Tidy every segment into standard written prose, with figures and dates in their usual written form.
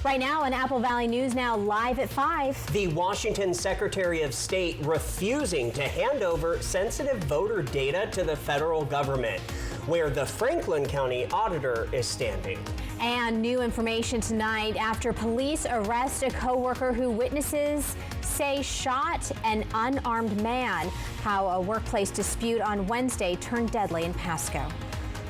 Right now on Apple Valley News Now, live at 5. The Washington Secretary of State refusing to hand over sensitive voter data to the federal government, where the Franklin County auditor is standing. And new information tonight after police arrest a co-worker who witnesses say shot an unarmed man. How a workplace dispute on Wednesday turned deadly in Pasco.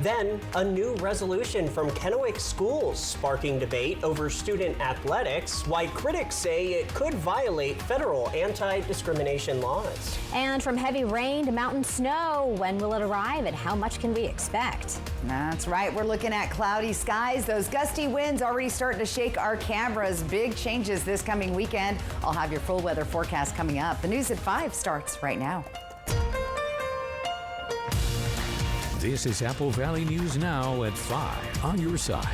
Then, a new resolution from Kennewick schools sparking debate over student athletics, why critics say it could violate federal anti-discrimination laws. And from heavy rain to mountain snow, when will it arrive and how much can we expect? That's right. We're looking at cloudy skies. Those gusty winds already starting to shake our cameras. Big changes this coming weekend. I'll have your full weather forecast coming up. The news at 5 starts right now. This is Apple Valley News Now at 5 on your side.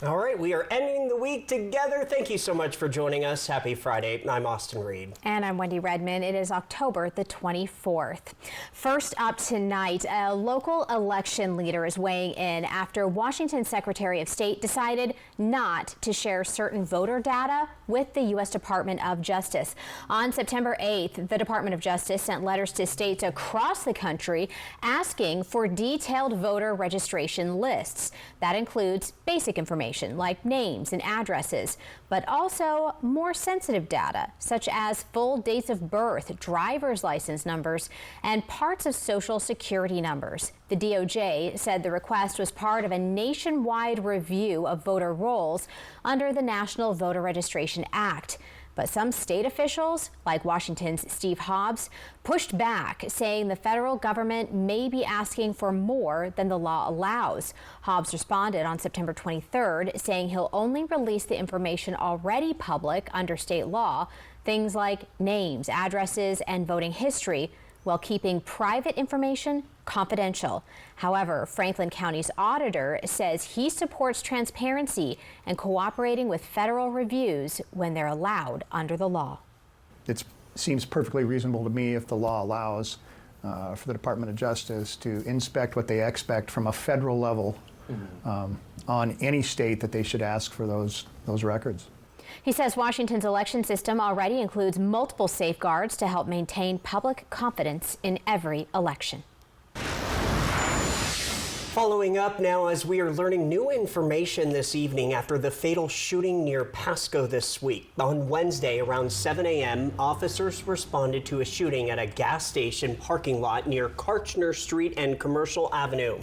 All right, we are ending the week together. Thank you so much for joining us. Happy Friday. I'm Austin Reed. And I'm Wendy Redman. It is October the 24th. First up tonight, a local election leader is weighing in after Washington Secretary of State decided not to share certain voter data with the U.S. Department of Justice. On September 8th, the Department of Justice sent letters to states across the country asking for detailed voter registration lists. That includes basic information like names and addresses, but also more sensitive data such as full dates of birth, driver's license numbers, and parts of social security numbers. The DOJ said the request was part of a nationwide review of voter rolls under the National Voter Registration Act. But some state officials, like Washington's Steve Hobbs, pushed back, saying the federal government may be asking for more than the law allows. Hobbs responded on September 23rd, saying he'll only release the information already public under state law, things like names, addresses, and voting history, while keeping private information confidential. However, Franklin County's auditor says he supports transparency and cooperating with federal reviews when they're allowed under the law. It seems perfectly reasonable to me if the law allows for the Department of Justice to inspect what they expect from a federal level on any state that they should ask for those records. He says Washington's election system already includes multiple safeguards to help maintain public confidence in every election. Following up now as we are learning new information this evening after the fatal shooting near Pasco this week. On Wednesday around 7 a.m., officers responded to a shooting at a gas station parking lot near Karchner Street and Commercial Avenue.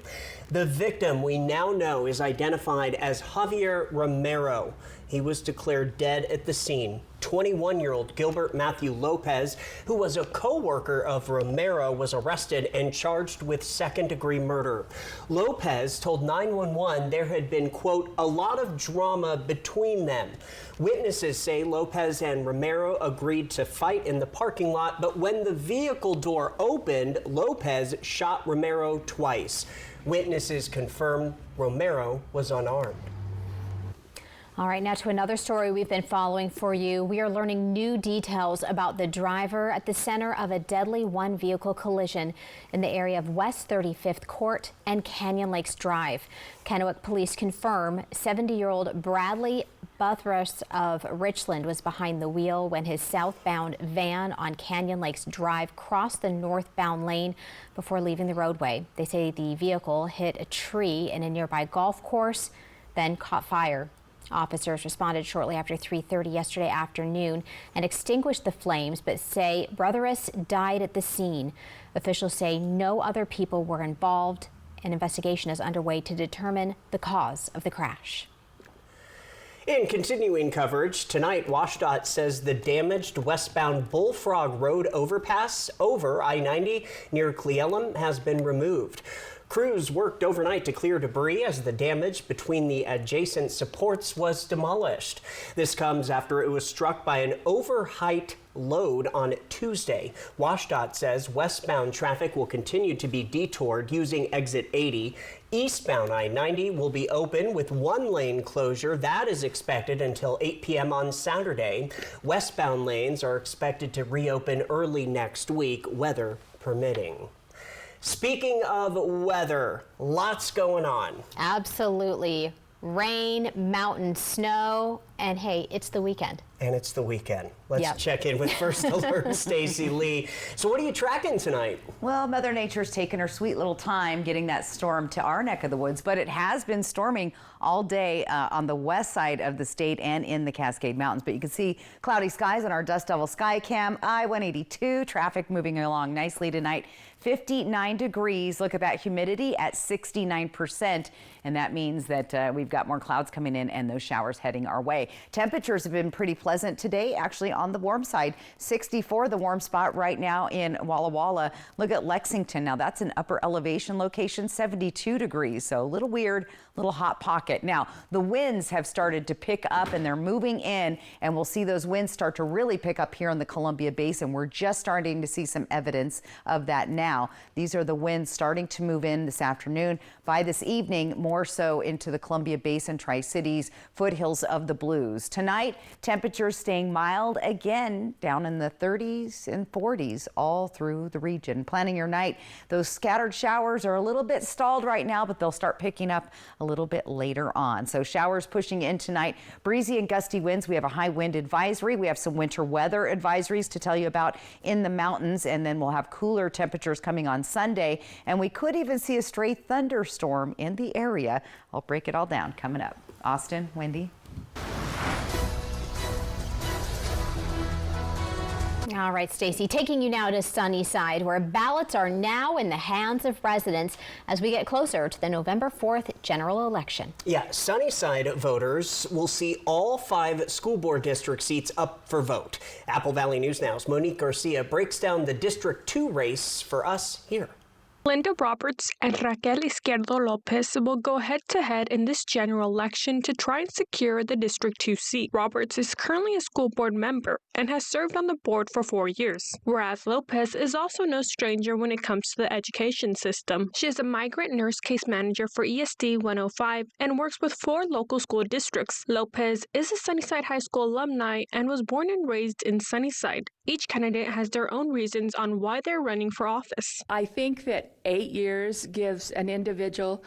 The victim, we now know, is identified as Javier Romero. He was declared dead at the scene. 21-year-old Gilbert Matthew Lopez, who was a co-worker of Romero, was arrested and charged with second-degree murder. Lopez told 911 there had been, quote, a lot of drama between them. Witnesses say Lopez and Romero agreed to fight in the parking lot, but when the vehicle door opened, Lopez shot Romero twice. Witnesses confirmed Romero was unarmed. All right, now to another story we've been following for you. We are learning new details about the driver at the center of a deadly one-vehicle collision in the area of West 35th Court and Canyon Lakes Drive. Kennewick police confirm 70-year-old Bradley Buthras of Richland was behind the wheel when his southbound van on Canyon Lakes Drive crossed the northbound lane before leaving the roadway. They say the vehicle hit a tree in a nearby golf course, then caught fire. Officers responded shortly after 3:30 yesterday afternoon and extinguished the flames, but say Buthras died at the scene. Officials say no other people were involved. An investigation is underway to determine the cause of the crash. In continuing coverage, tonight WashDOT says the damaged westbound Bullfrog Road overpass over I-90 near Cle Elum has been removed. Crews worked overnight to clear debris as the damage between the adjacent supports was demolished. This comes after it was struck by an overheight load on Tuesday. WashDOT says westbound traffic will continue to be detoured using exit 80. Eastbound I-90 will be open with one lane closure. That is expected until 8 p.m. on Saturday. Westbound lanes are expected to reopen early next week, weather permitting. Speaking of weather, lots going on. Absolutely. rain, mountain snow, and hey, it's the weekend. And it's the weekend. Let's Yep. check in with First Alert Stacey Lee. So what are you tracking tonight? Well, Mother Nature's taken her sweet little time getting that storm to our neck of the woods, but it has been storming all day on the west side of the state and in the Cascade Mountains. But you can see cloudy skies on our Dust Devil Sky Cam. I-182 traffic moving along nicely tonight. 59 degrees. Look at that humidity at 69%. And that means that we've got more clouds coming in and those showers heading our way. Temperatures have been pretty pleasant today, actually on the warm side. 64, the warm spot right now in Walla Walla. Look at Lexington. Now that's an upper elevation location, 72 degrees. So a little weird, little hot pocket. Now the winds have started to pick up and they're moving in, and we'll see those winds start to really pick up here in the Columbia Basin. We're just starting to see some evidence of that now. These are the winds starting to move in this afternoon. By this evening, more so into the Columbia Basin, Tri-Cities, foothills of the Blues. Tonight, temperatures staying mild again, down in the 30s and 40s all through the region. Planning your night, those scattered showers are a little bit stalled right now, but they'll start picking up a little bit later on. So showers pushing in tonight, breezy and gusty winds. We have a high wind advisory. We have some winter weather advisories to tell you about in the mountains, and then we'll have cooler temperatures coming on Sunday, and we could even see a stray thunderstorm in the area. I'll break it all down coming up. Austin, Wendy. All right, Stacey, taking you now to Sunnyside, where ballots are now in the hands of residents as we get closer to the November 4th general election. Yeah, Sunnyside voters will see all 5 school board district seats up for vote. Apple Valley News Now's Monique Garcia breaks down the District 2 race for us here. Linda Roberts and Raquel Izquierdo Lopez will go head-to-head in this general election to try and secure the District 2 seat. Roberts is currently a school board member and has served on the board for 4 years, whereas Lopez is also no stranger when it comes to the education system. She is a migrant nurse case manager for ESD 105 and works with 4 local school districts. Lopez is a Sunnyside High School alumni and was born and raised in Sunnyside. Each candidate has their own reasons on why they're running for office. I think that 8 years gives an individual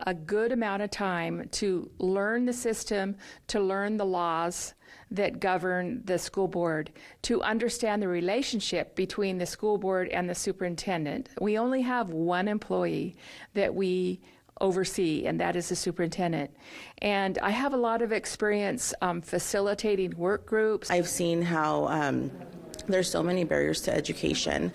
a good amount of time to learn the system, to learn the laws that govern the school board, to understand the relationship between the school board and the superintendent. We only have one employee that we oversee, and that is the superintendent. And I have a lot of experience facilitating work groups. I've seen how there's so many barriers to education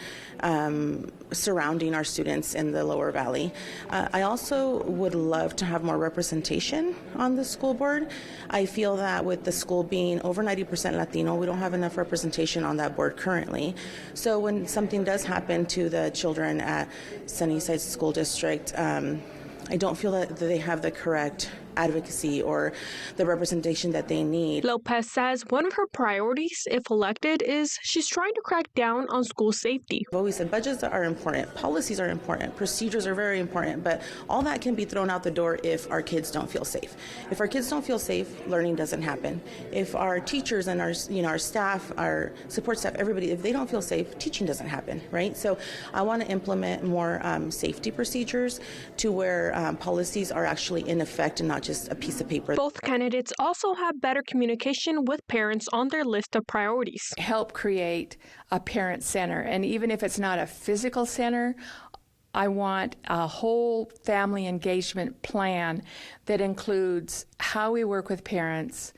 surrounding our students in the Lower Valley. I also would love to have more representation on the school board. I feel that with the school being over 90% Latino, we don't have enough representation on that board currently. So when something does happen to the children at Sunnyside School District, I don't feel that they have the correct advocacy or the representation that they need. Lopez says one of her priorities, if elected, is she's trying to crack down on school safety. I've always said budgets are important, policies are important, procedures are very important, but all that can be thrown out the door if our kids don't feel safe. If our kids don't feel safe, learning doesn't happen. If our teachers and our staff, our support staff, everybody, if they don't feel safe, teaching doesn't happen, right? So I want to implement more safety procedures to where policies are actually in effect and not just a piece of paper. Both candidates also have better communication with parents on their list of priorities. Help create a parent center, and even if it's not a physical center, I want a whole family engagement plan that includes how we work with parents,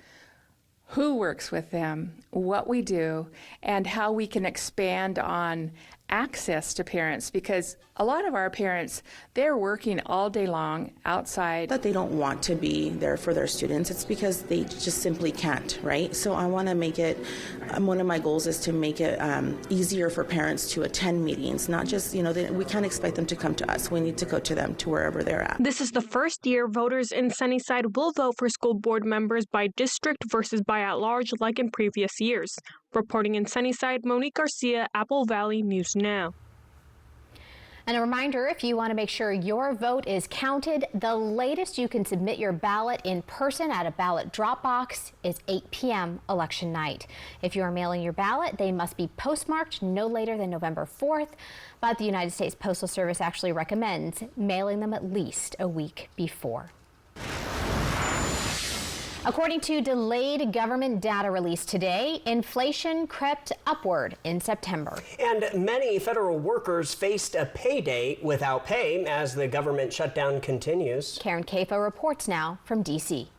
who works with them, what we do, and how we can expand on access to parents, because a lot of our parents, they're working all day long outside. That they don't want to be there for their students. It's because they just simply can't, right? So I want to make it, one of my goals is to make it easier for parents to attend meetings, not just, we can't expect them to come to us. We need to go to them to wherever they're at. This is the first year voters in Sunnyside will vote for school board members by district versus by at-large like in previous years. Reporting in Sunnyside, Monique Garcia, Apple Valley News Now. And a reminder, if you want to make sure your vote is counted, the latest you can submit your ballot in person at a ballot drop box is 8 p.m. election night. If you are mailing your ballot, they must be postmarked no later than November 4th, but the United States Postal Service actually recommends mailing them at least a week before. According to delayed government data released today, inflation crept upward in September. And many federal workers faced a payday without pay as the government shutdown continues. Karen Kaifa reports now from D.C.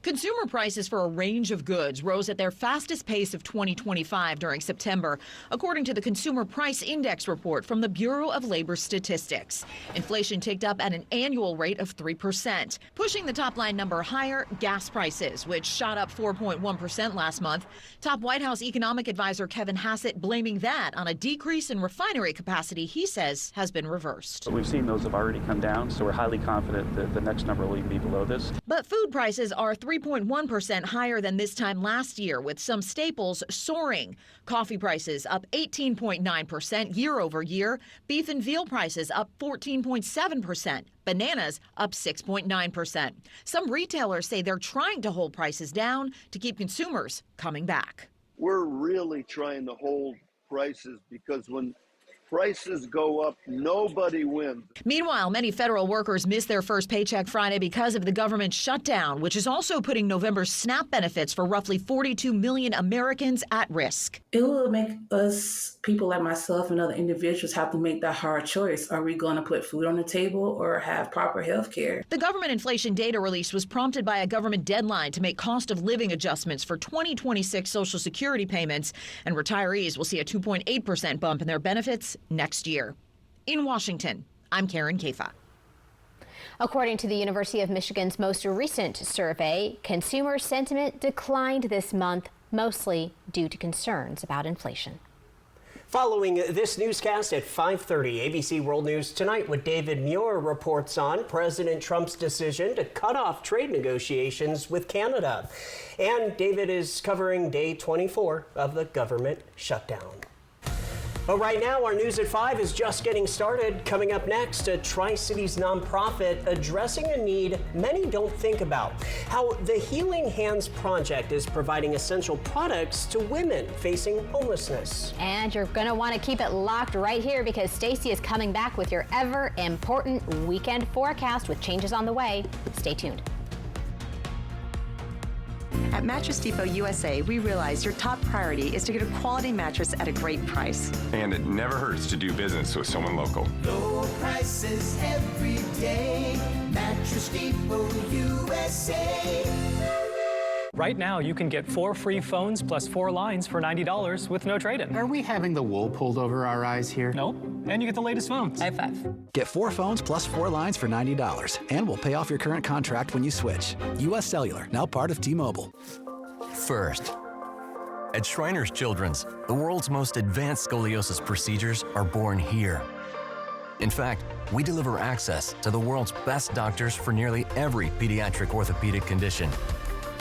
Consumer prices for a range of goods rose at their fastest pace of 2025 during September, according to the Consumer Price Index report from the Bureau of Labor Statistics. Inflation ticked up at an annual rate of 3%. Pushing the top line number higher, gas prices, which shot up 4.1% last month. Top White House economic advisor Kevin Hassett blaming that on a decrease in refinery capacity he says has been reversed. We've seen those have already come down, so we're highly confident that the next number will even be below this. But food prices are 3.1% higher than this time last year, with some staples soaring. Coffee prices up 18.9% year over year. Beef and veal prices up 14.7%. Bananas up 6.9%. Some retailers say they're trying to hold prices down to keep consumers coming back. We're really trying to hold prices because when prices go up, nobody wins. Meanwhile, many federal workers missed their first paycheck Friday because of the government shutdown, which is also putting November's SNAP benefits for roughly 42 million Americans at risk. It will make us, people like myself and other individuals, have to make that hard choice. Are we going to put food on the table or have proper health care? The government inflation data release was prompted by a government deadline to make cost of living adjustments for 2026 Social Security payments, and retirees will see a 2.8% bump in their benefits next year. In Washington, I'm Karen Kaifa. According to the University of Michigan's most recent survey, consumer sentiment declined this month, mostly due to concerns about inflation. Following this newscast at 5:30, ABC World News Tonight with David Muir reports on President Trump's decision to cut off trade negotiations with Canada. And David is covering day 24 of the government shutdown. But right now, our News at 5 is just getting started. Coming up next, a Tri-Cities nonprofit addressing a need many don't think about. How the Healing Hands Project is providing essential products to women facing homelessness. And you're going to want to keep it locked right here because Stacy is coming back with your ever important weekend forecast with changes on the way. Stay tuned. At Mattress Depot USA, we realize your top priority is to get a quality mattress at a great price. And it never hurts to do business with someone local. Low prices every day. Mattress Depot USA. Right now, you can get 4 free phones plus 4 lines for $90 with no trade-in. Are we having the wool pulled over our eyes here? Nope. And you get the latest phones. High five. Get 4 phones plus 4 lines for $90. And we'll pay off your current contract when you switch. U.S. Cellular, now part of T-Mobile. First. At Shriners Children's, the world's most advanced scoliosis procedures are born here. In fact, we deliver access to the world's best doctors for nearly every pediatric orthopedic condition.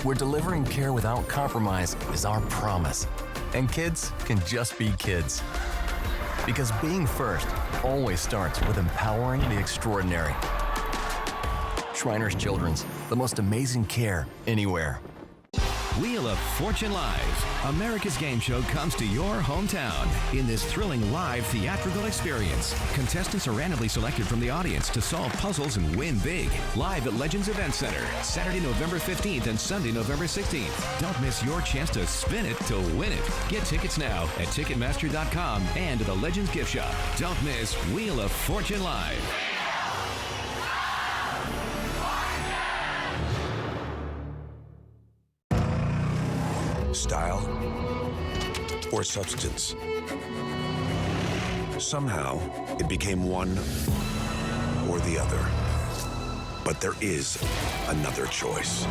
Where delivering care without compromise is our promise. And kids can just be kids. Because being first always starts with empowering the extraordinary. Shriners Children's, the most amazing care anywhere. Wheel of Fortune Live, America's game show, comes to your hometown in this thrilling live theatrical experience. Contestants are randomly selected from the audience to solve puzzles and win big. Live at Legends Event Center, Saturday, November 15th and Sunday, November 16th. Don't miss your chance to spin it to win it. Get tickets now at Ticketmaster.com and at the Legends Gift Shop. Don't miss Wheel of Fortune Live. Style or substance. Somehow, it became one or the other. But there is another choice.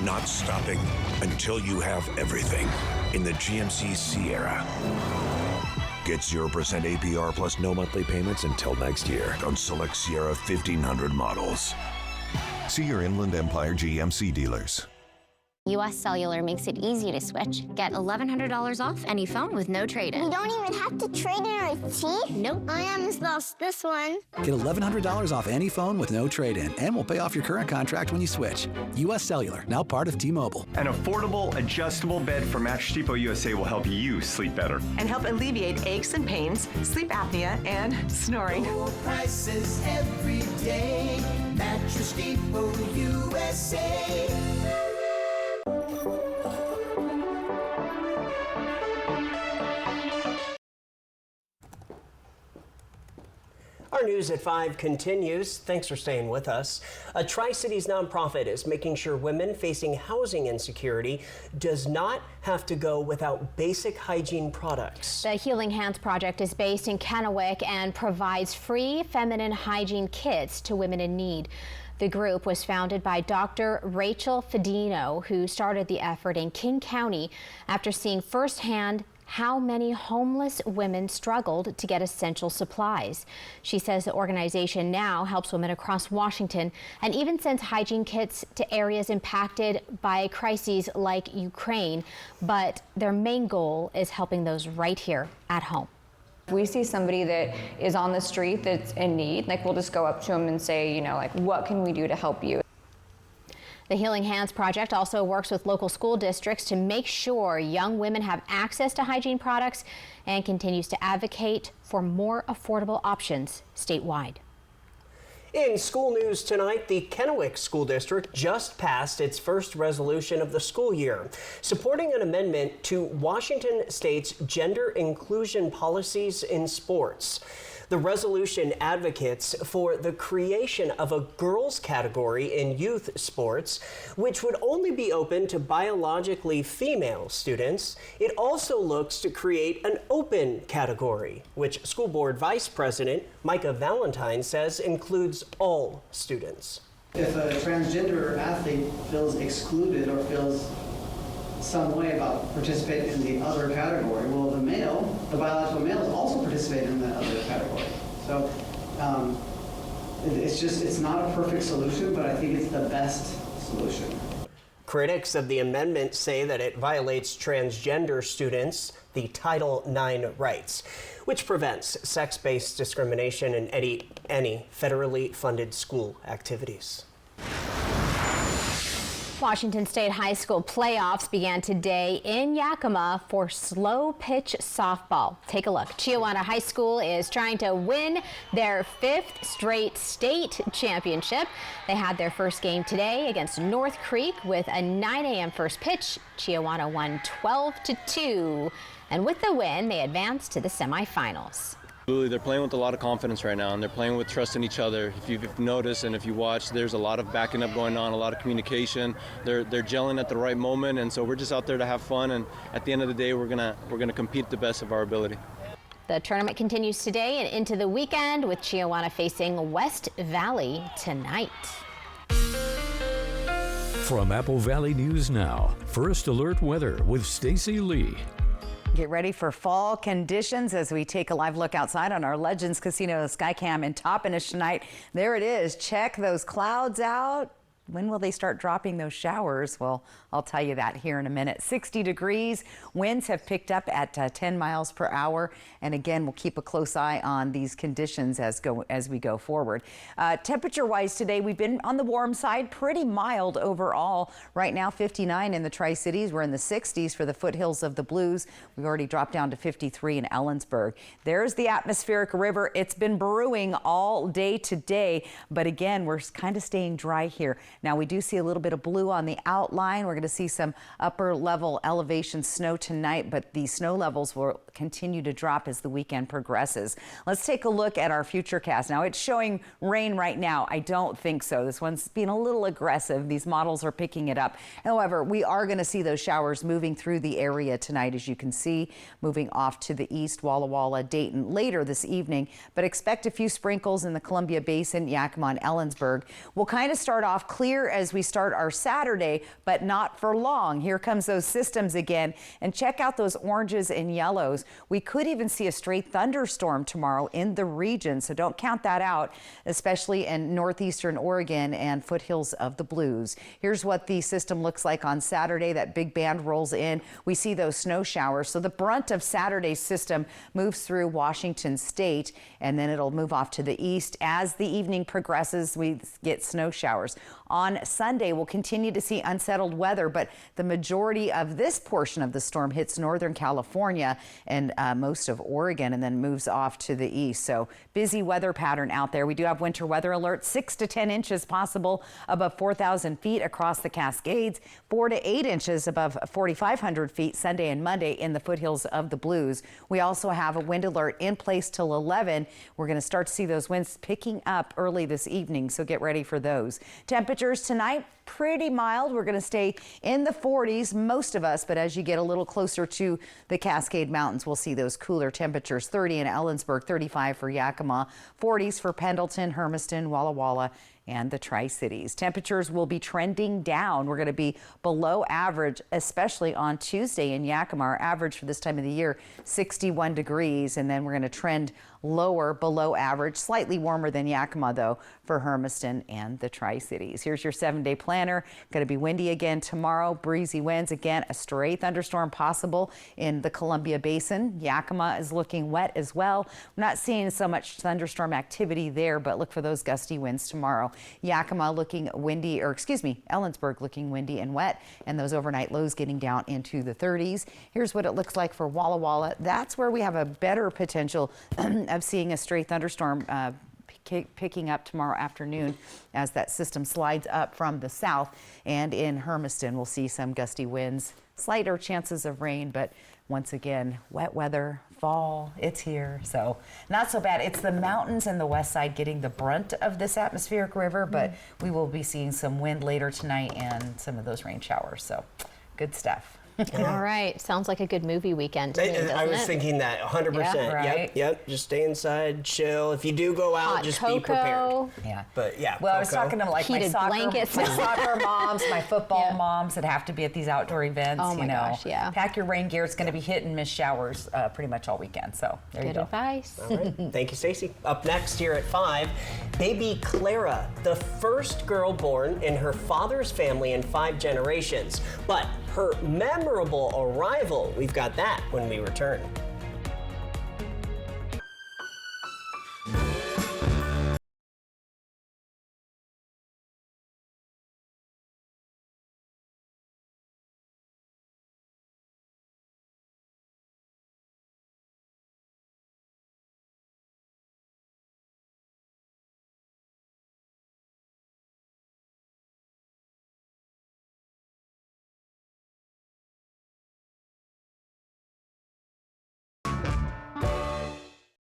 Not stopping until you have everything in the GMC Sierra. Get 0% APR plus no monthly payments until next year on select Sierra 1500 models. See your Inland Empire GMC dealers. US Cellular makes it easy to switch. Get $1,100 off any phone with no trade-in. We don't even have to trade in our teeth? Nope. I almost lost this one. Get $1,100 off any phone with no trade-in, and we'll pay off your current contract when you switch. US Cellular, now part of T-Mobile. An affordable, adjustable bed from Mattress Depot USA will help you sleep better. And help alleviate aches and pains, sleep apnea, and snoring. Low prices every day. Mattress Depot USA. Our News at 5 continues. Thanks for staying with us. A Tri-Cities nonprofit is making sure women facing housing insecurity does not have to go without basic hygiene products. The Healing Hands Project is based in Kennewick and provides free feminine hygiene kits to women in need. The group was founded by Dr. Rachel Fedino, who started the effort in King County after seeing firsthand how many homeless women struggled to get essential supplies. She says the organization now helps women across Washington and even sends hygiene kits to areas impacted by crises like Ukraine. But their main goal is helping those right here at home. If we see somebody that is on the street that's in need, like we'll just go up to them and say, you know, like, what can we do to help you? The Healing Hands Project also works with local school districts to make sure young women have access to hygiene products and continues to advocate for more affordable options statewide. In school news tonight, the Kennewick School District just passed its first resolution of the school year, supporting an amendment to Washington State's gender inclusion policies in sports. The resolution advocates for the creation of a girls category in youth sports, which would only be open to biologically female students. It also looks to create an open category, which School Board Vice President Micah Valentine says includes all students. If a transgender athlete feels excluded or feels some way about participating in the other category, well, the biological male is also participating in that other category. So it's not a perfect solution, but I think it's the best solution. Critics of the amendment say that it violates transgender students the Title IX rights, which prevents sex-based discrimination in any federally funded school activities. Washington State High School playoffs began today in Yakima for slow pitch softball. Take a look. Chiawana High School is trying to win their 5th straight state championship. They had their first game today against North Creek with a 9 a.m. first pitch. Chiawana won 12-2, and with the win, they advanced to the semifinals. Absolutely, they're playing with a lot of confidence right now, and they're playing with trust in each other. If you've noticed and if you watch, there's a lot of backing up going on, a lot of communication. They're gelling at the right moment, and so we're just out there to have fun. And at the end of the day, we're gonna compete at the best of our ability. The tournament continues today and into the weekend, with Chiawana facing West Valley tonight. From Apple Valley News Now, First Alert Weather with Stacy Lee. Get ready for fall conditions as we take a live look outside on our Legends Casino Skycam in Toppenish tonight. There it is. Check those clouds out. When will they start dropping those showers? Well, I'll tell you that here in a minute. 60 degrees. Winds have picked up at 10 miles per hour. And again, we'll keep a close eye on these conditions as we go forward. Temperature-wise today, we've been on the warm side, pretty mild overall. Right now, 59 in the Tri-Cities. We're in the 60s for the foothills of the Blues. We've already dropped down to 53 in Ellensburg. There's the atmospheric river. It's been brewing all day today. But again, we're kind of staying dry here. Now, we do see a little bit of blue on the outline. We're going to see some upper level elevation snow tonight, but the snow levels will continue to drop as the weekend progresses. Let's take a look at our futurecast. Now, it's showing rain right now. I don't think so. This one's being a little aggressive. These models are picking it up. However, we are going to see those showers moving through the area tonight, as you can see, moving off to the east, Walla Walla, Dayton later this evening, but expect a few sprinkles in the Columbia Basin, Yakima, and Ellensburg. We'll kind of start off clear here as we start our Saturday, but not for long. Here comes those systems again, and check out those oranges and yellows. We could even see a straight thunderstorm tomorrow in the region, so don't count that out, especially in northeastern Oregon and foothills of the Blues. Here's what the system looks like on Saturday. That big band rolls in. We see those snow showers. So the brunt of Saturday's system moves through Washington state, and then it'll move off to the east. As the evening progresses, we get snow showers. On Sunday, we'll continue to see unsettled weather, but the majority of this portion of the storm hits northern California and most of Oregon, and then moves off to the east. So busy weather pattern out there. We do have winter weather alerts, 6 to 10 inches possible above 4,000 feet across the Cascades, 4 to 8 inches above 4,500 feet Sunday and Monday in the foothills of the Blues. We also have a wind alert in place till 11. We're going to start to see those winds picking up early this evening, so get ready for those. Temperatures tonight, pretty mild. We're going to stay in the 40s, most of us, but as you get a little closer to the Cascade Mountains, we'll see those cooler temperatures. 30 in Ellensburg, 35 for Yakima, 40s for Pendleton, Hermiston, Walla Walla, and the Tri-Cities. Temperatures will be trending down. We're going to be below average, especially on Tuesday in Yakima. Our average for this time of the year, 61 degrees, and then we're going to trend lower, below average, slightly warmer than Yakima, though, for Hermiston and the Tri-Cities. Here's your 7-day planner. Going to be windy again tomorrow, breezy winds again, a stray thunderstorm possible in the Columbia Basin. Yakima is looking wet as well. We're not seeing so much thunderstorm activity there, but look for those gusty winds tomorrow. Yakima looking windy, or excuse me, Ellensburg looking windy and wet, and those overnight lows getting down into the 30s. Here's what it looks like for Walla Walla. That's where we have a better potential of seeing a stray thunderstorm picking up tomorrow afternoon as that system slides up from the south. And in Hermiston, we'll see some gusty winds, slighter chances of rain, but once again, wet weather, fall, it's here. So not so bad. It's the mountains and the west side getting the brunt of this atmospheric river, but we will be seeing some wind later tonight and some of those rain showers. So good stuff. All right. Sounds like a good movie weekend to me, doesn't I was it? thinking that 100%. Yeah, right. Yep. Just stay inside, chill. If you do go out, Hot just cocoa. be prepared. Yeah. But yeah. Well, I was talking to like Heated my blankets. soccer moms, my football moms that have to be at these outdoor events. Oh my gosh, yeah. Pack your rain gear. It's going to be hit and miss showers pretty much all weekend. So there you Good go. advice. All right. Thank you, Stacey. Up next here at 5, baby Clara, the first girl born in her father's family in 5 generations. But her memorable arrival, we've got that when we return.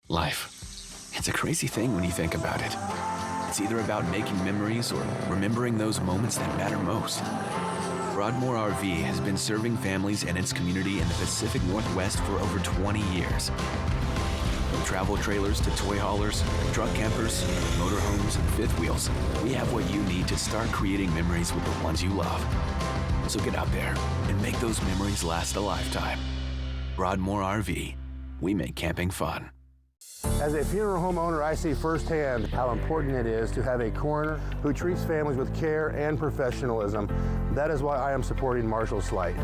Life. It's a crazy thing when you think about it. It's either about making memories or remembering those moments that matter most. Broadmoor RV has been serving families and its community in the Pacific Northwest for over 20 years. From travel trailers to toy haulers, truck campers, motorhomes, and fifth wheels, we have what you need to start creating memories with the ones you love. So get out there and make those memories last a lifetime. Broadmoor RV. We make camping fun. As a funeral home owner, I see firsthand how important it is to have a coroner who treats families with care and professionalism. That is why I am supporting Marshall Slight.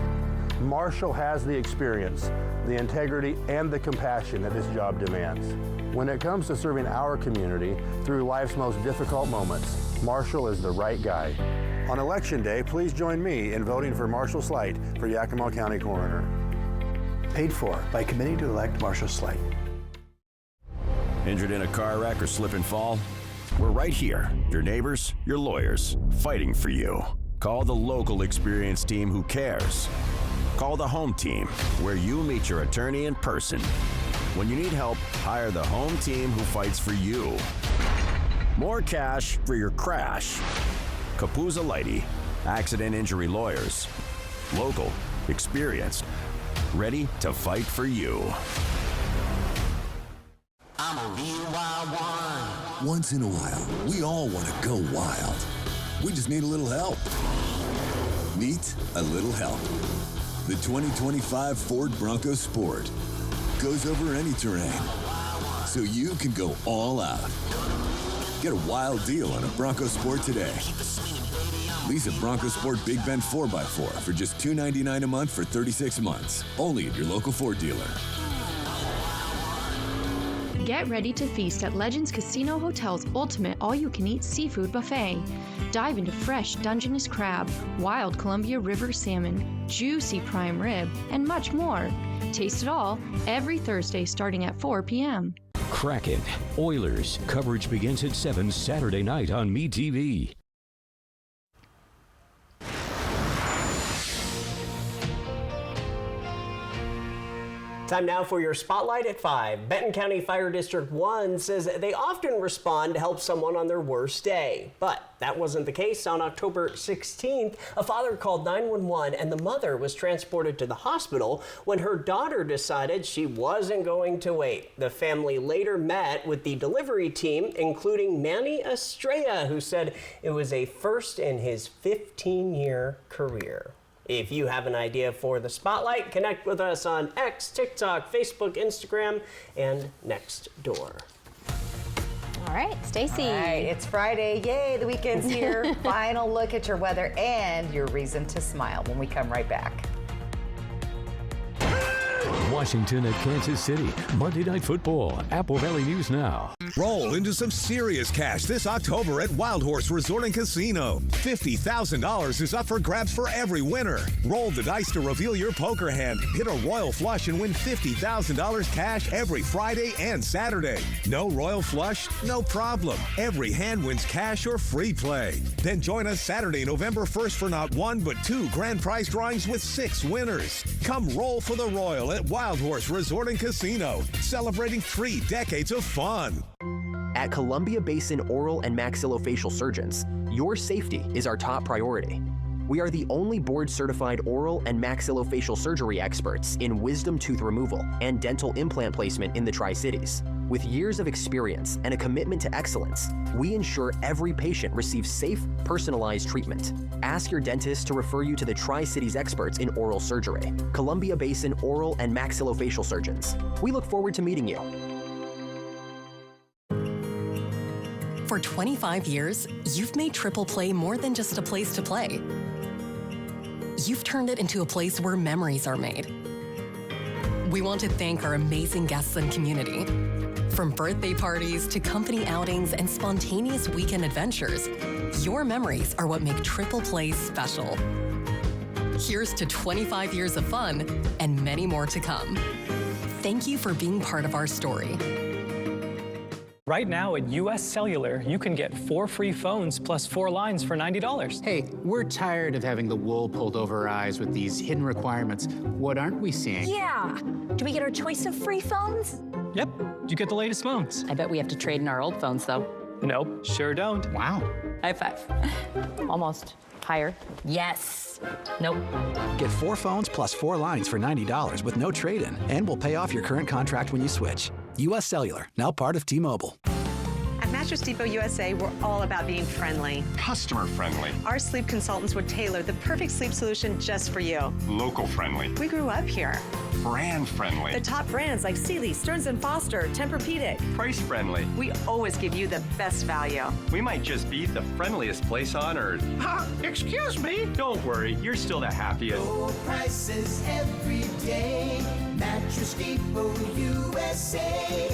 Marshall has the experience, the integrity, and the compassion that his job demands. When it comes to serving our community through life's most difficult moments, Marshall is the right guy. On Election Day, please join me in voting for Marshall Slight for Yakima County Coroner. Paid for by Committee to Elect Marshall Slight. Injured in a car wreck or slip and fall? We're right here, your neighbors, your lawyers, fighting for you. Call the local experienced team who cares. Call the home team, where you meet your attorney in person. When you need help, hire the home team who fights for you. More cash for your crash. Capuzzo Lighty, accident injury lawyers. Local, experienced, ready to fight for you. I'm a real wild one. Once in a while, we all want to go wild. We just need a little help. Meet a little help. The 2025 Ford Bronco Sport goes over any terrain, so you can go all out. Get a wild deal on a Bronco Sport today. Lease a Bronco Sport Big Bend 4x4 for just $299 a month for 36 months. Only at your local Ford dealer. Get ready to feast at Legends Casino Hotel's ultimate all-you-can-eat seafood buffet. Dive into fresh Dungeness crab, wild Columbia River salmon, juicy prime rib, and much more. Taste it all every Thursday starting at 4 p.m. Kraken, Oilers. Coverage begins at 7 Saturday night on MeTV. Time now for your Spotlight at 5. Benton County Fire District 1 says they often respond to help someone on their worst day. But that wasn't the case on October 16th. A father called 911 and the mother was transported to the hospital when her daughter decided she wasn't going to wait. The family later met with the delivery team, including Manny Estrella, who said it was a first in his 15-year career. If you have an idea for the Spotlight, connect with us on X, TikTok, Facebook, Instagram, and Nextdoor. All right, Stacy. All right, it's Friday. Yay, the weekend's here. Final look at your weather and your reason to smile when we come right back. Washington at Kansas City. Monday Night Football. Apple Valley News Now. Roll into some serious cash this October at Wild Horse Resort and Casino. $50,000 is up for grabs for every winner. Roll the dice to reveal your poker hand. Hit a royal flush and win $50,000 cash every Friday and Saturday. No royal flush? No problem. Every hand wins cash or free play. Then join us Saturday, November 1st for not one but two grand prize drawings with 6 winners. Come roll for the Royal at Wild Horse Resort and Casino, celebrating 3 decades of fun. At Columbia Basin Oral and Maxillofacial Surgeons, your safety is our top priority. We are the only board-certified oral and maxillofacial surgery experts in wisdom tooth removal and dental implant placement in the Tri-Cities. With years of experience and a commitment to excellence, we ensure every patient receives safe, personalized treatment. Ask your dentist to refer you to the Tri-Cities experts in oral surgery, Columbia Basin Oral and Maxillofacial Surgeons. We look forward to meeting you. For 25 years, you've made Triple Play more than just a place to play. You've turned it into a place where memories are made. We want to thank our amazing guests and community. From birthday parties to company outings and spontaneous weekend adventures, your memories are what make Triple Play special. Here's to 25 years of fun and many more to come. Thank you for being part of our story. Right now at US Cellular, you can get 4 free phones plus 4 lines for $90. Hey, we're tired of having the wool pulled over our eyes with these hidden requirements. What aren't we seeing? Yeah. Do we get our choice of free phones? Yep, you get the latest phones. I bet we have to trade in our old phones, though. Nope, sure don't. Wow. High five. Almost. Higher. Yes. Nope. Get 4 phones plus 4 lines for $90 with no trade-in, and we'll pay off your current contract when you switch. US Cellular, now part of T-Mobile. At Mattress Depot USA, we're all about being friendly. Customer friendly. Our sleep consultants would tailor the perfect sleep solution just for you. Local friendly. We grew up here. Brand friendly. The top brands like Sealy, Stearns & Foster, Tempur-Pedic. Price friendly. We always give you the best value. We might just be the friendliest place on earth. Excuse me? Don't worry, you're still the happiest. Low prices every day. Mattress Depot USA.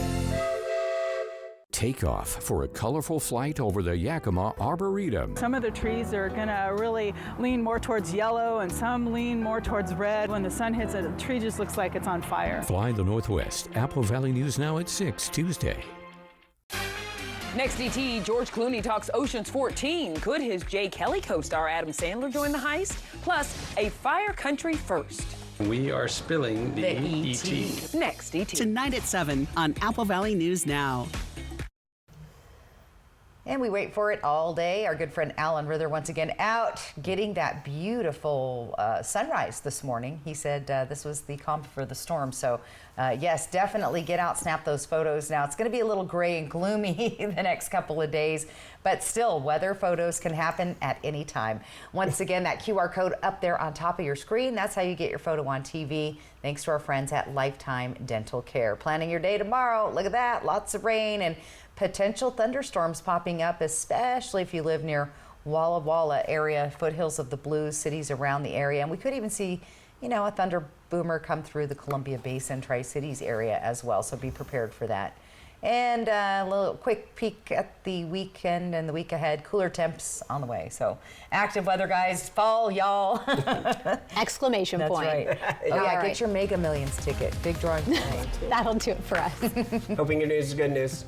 Take off for a colorful flight over the Yakima Arboretum. Some of the trees are going to really lean more towards yellow and some lean more towards red. When the sun hits it, the tree just looks like it's on fire. Fly the Northwest. Apple Valley News Now at 6 Tuesday. Next ET, George Clooney talks Ocean's 14. Could his Jay Kelly co-star Adam Sandler join the heist? Plus, a fire country first. We are spilling the ET. Next ET. Tonight at 7 on Apple Valley News Now. And we wait for it all day. Our good friend Alan Rither once again out getting that beautiful sunrise this morning. He said this was the calm for the storm. So yes, definitely get out, snap those photos. Now it's going to be a little gray and gloomy the next couple of days, But still, weather photos can happen at any time. Once again, that QR code up there on top of your screen, that's how you get your photo on TV. Thanks to our friends at Lifetime Dental Care. Planning your day tomorrow. Look at that. Lots of rain and potential thunderstorms popping up, especially if you live near Walla Walla area, foothills of the Blues, cities around the area. And we could even see, you know, a thunder boomer come through the Columbia Basin, Tri-Cities area as well. So be prepared for that. And a little quick peek at the weekend and the week ahead. Cooler temps on the way. So active weather, guys. Fall, y'all. Exclamation That's point. right. Oh, yeah, All get your Mega Millions ticket. Big drawing tonight. That'll do it for us. Hoping your news is good news.